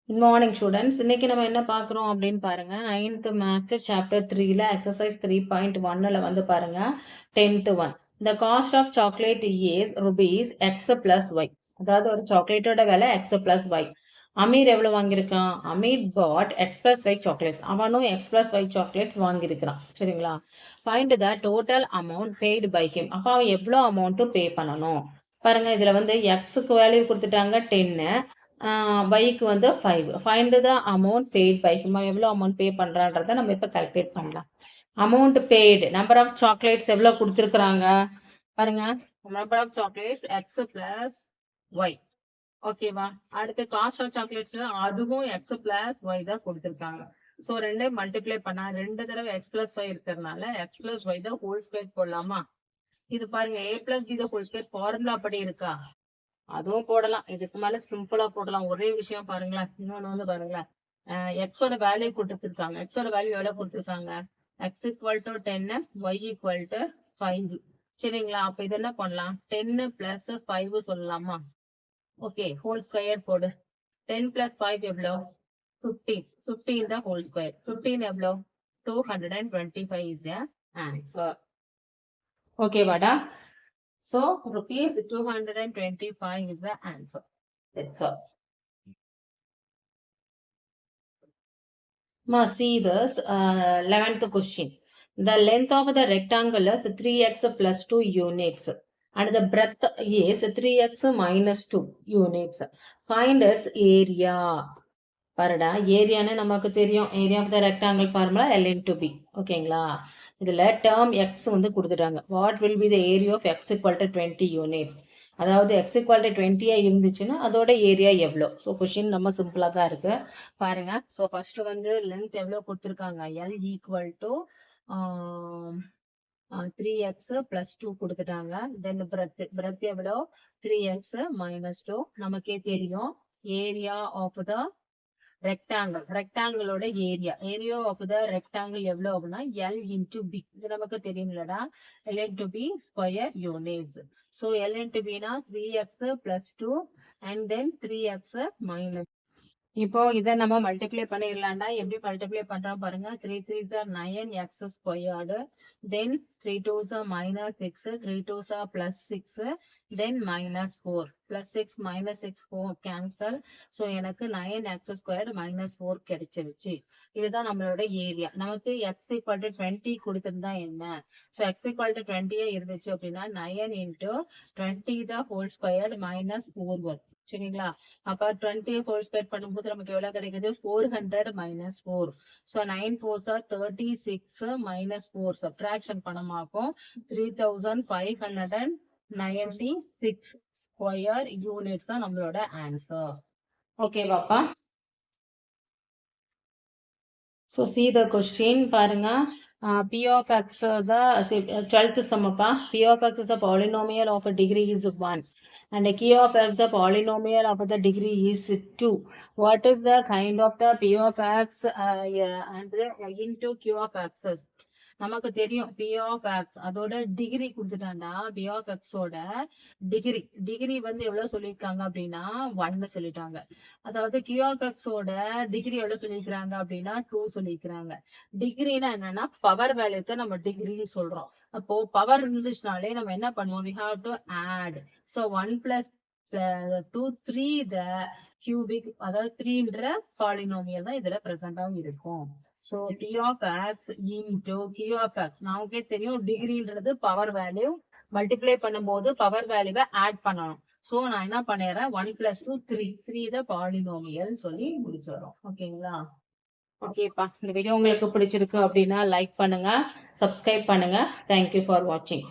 Good morning, students. இன்னைக்கு நம்ம என்ன பார்க்குறோம் அப்படின்னு பாருங்க. 9th Maths சாப்டர் 3ல எக்ஸசைஸ் 3.1ல வந்து பாருங்க 10th one. The cost of chocolate is rupees x plus y. அதாவது ஒரு சாக்லேட்டோட விலை x plus y. அமீர் எவ்வளவு வாங்கியிருக்கான்? Amir bought x plus y chocolates. அவனும் x plus y chocolates வாங்கியிருக்கிறான். சரிங்களா? Find the total amount paid by him. அப்ப அவன் எவ்வளவு அமௌண்ட் பே பண்ணணும்? பாருங்க இதுல வந்து x-க்கு வேல்யூ கொடுத்துட்டாங்க 10. yக்கு வந்து 5. Find the amount paid by him. எவ்வளோ அமௌண்ட் பே பண்ணுறான்றதை நம்ம இப்போ கால்குலேட் பண்ணலாம். Amount paid, number of chocolates எவ்வளோ கொடுத்துருக்குறாங்க பாருங்க. Number of chocolates x plus y. ஓகேவா? அடுத்து காஸ்ட் ஆஃப் சாக்லேட்ஸ் அதுவும் எக்ஸ் பிளஸ் ஒய் தான் கொடுத்துருக்காங்க. ஸோ ரெண்டையும் மல்டிப்ளை பண்ணா 2 தடவை எக்ஸ் பிளஸ் ஒய் இருக்கிறதுனால எக்ஸ் பிளஸ் ஒய் தான் ஹோல் ஸ்கொயர் போடலாமா? இது பாருங்க a plus b whole square formula படி இருக்கா? அதுவும் போடலாம். இதுக்கு மேல சிம்பிளா போடலாம். ஒரே விஷயம் பாருங்களேன். இன்னொன்னு வந்து பாருங்களேன். எக்ஸோட வேல்யூ கொடுத்துருக்காங்க. எக்ஸோட வேல்யூ எவ்வளவு கொடுத்துருக்காங்க? X equal to 10, y equal to 5. சரிங்களா? அப்ப இது என்ன பண்ணலாம்? 10 பிளஸ் 5 சொல்லலாமா? ஓகே, ஹோல் ஸ்கொயர் போடு. 10 பிளஸ் 5 எவ்வளோ? 15. 15 தான் ஹோல் ஸ்கொயர். 15 எவ்வளோ? 225 is the answer. ஓகேவாடா? So, rupees 225 is the answer. That's all. Now, see this 11th question. The length of the rectangle is 3x plus 2 units and the breadth is 3x minus 2 units. Find its area. பாருடா, ஏரியான்னு நமக்கு தெரியும். Area of the rectangle formula L into B. ஓகேங்களா? இதுல term x வந்து கொடுத்துட்டாங்க. What will be the area of x equal to 20 units. அதாவது எக்ஸ் ஈக்குவல் டு 20 இருந்துச்சுன்னா அதோட ஏரியா எவ்வளோ? ஸோ கொஸ்டின் நம்ம சிம்பிளா தான் இருக்கு பாருங்க. ஸோ ஃபர்ஸ்ட் வந்து லென்த் எவ்வளோ கொடுத்துருக்காங்க? L equal to 3x plus 2 கொடுத்துட்டாங்க. தென் பிரெத் எவ்வளோ? 3x minus 2. நமக்கே தெரியும் ஏரியா ஆஃப் த ரெக்டாங்கிளோட ஏரியா ஆஃப் த ரெக்டாங்கிள் எவ்வளவு அப்படின்னா L into B. இது நமக்கு தெரியும்லடா. L into B square units. So L into B னா 3x plus 2 and then 3x minus. இப்போ இதை நம்ம மல்டிப்ளை பண்ணிடலாம்டா. எப்படி மல்டிப்ளை பண்றோம் பாருங்க. 3 3s are 9x squared, then 3 2s are minus 6, 3 2s are plus 6, then minus 4, plus 6 minus 6 4 cancel. So எனக்கு 9x squared minus 4 கிடைச்சிருச்சு. இதுதான் நம்மளோட ஏரியா. நமக்கு x ஈக்குவல் டு 20 கொடுத்துருந்தா என்ன? ஸோ x ஈக்குவல் டு 20 இருந்துச்சு அப்படின்னா 9 into 20 the whole squared minus 4 வரும். சரிங்களா? அப்ப 20 ஹோல் ஸ்கொயர் பண்ணும்போது நமக்கு எவ்வளவு கிடைக்குது? 400 minus 4. So 9 4s are 36 minus 4 subtraction பண்ணமாக்கும் 3596 ஸ்கொயர் யூனிட்ஸ் தான் நம்மளோட ஆன்சர். ஓகே பாப்பா? So see the question பாருங்க. P of x the 12th sum அப்பா. P of x is a polynomial of a degree is 1 and Q of x the polynomial of the degree is 2. What is the kind of the P of x and into Q of x? நமக்கு தெரியும் P of x அதோட degree கொடுத்துட்டாண்டா. P of x ஓட degree வந்து எவ்வளவு சொல்லியிருக்காங்க அப்படின்னா 1 சொல்லிட்டாங்க. அதாவது Q of x ஓட டிகிரி எவ்வளவு சொல்லியிருக்கிறாங்க அப்படின்னா 2 சொல்லியிருக்கிறாங்க. டிகிரினா என்னன்னா பவர் வேல்யூத்தை நம்ம டிகிரின்னு சொல்றோம். அப்போ பவர் இருந்துச்சுனாலே நம்ம என்ன பண்ணுவோம்? we have to add. so 1 plus 2 3 the cubic, அதாவது 3ன்ற பாலினோமியல் தான் இதுல பிரசண்டாவும் இருக்கும். So P of x into Q of x. நமக்கே தெரியும் டிகிரின்றது பவர் வேல்யூ. மல்டிப்ளை பண்ணும்போது பவர் வேல்யூவை ஆட் பண்ணணும். ஸோ நான் என்ன பண்ணிடுறேன்? 1 plus 2 3 தான் பாலினோமியல் சொல்லி முடிச்சிடறோம். ஓகேங்களா? ஓகேப்பா, இந்த வீடியோ உங்களுக்கு பிடிச்சிருக்கு அப்படின்னா லைக் பண்ணுங்க, சப்ஸ்கிரைப் பண்ணுங்க. தேங்க்யூ ஃபார் வாட்சிங்.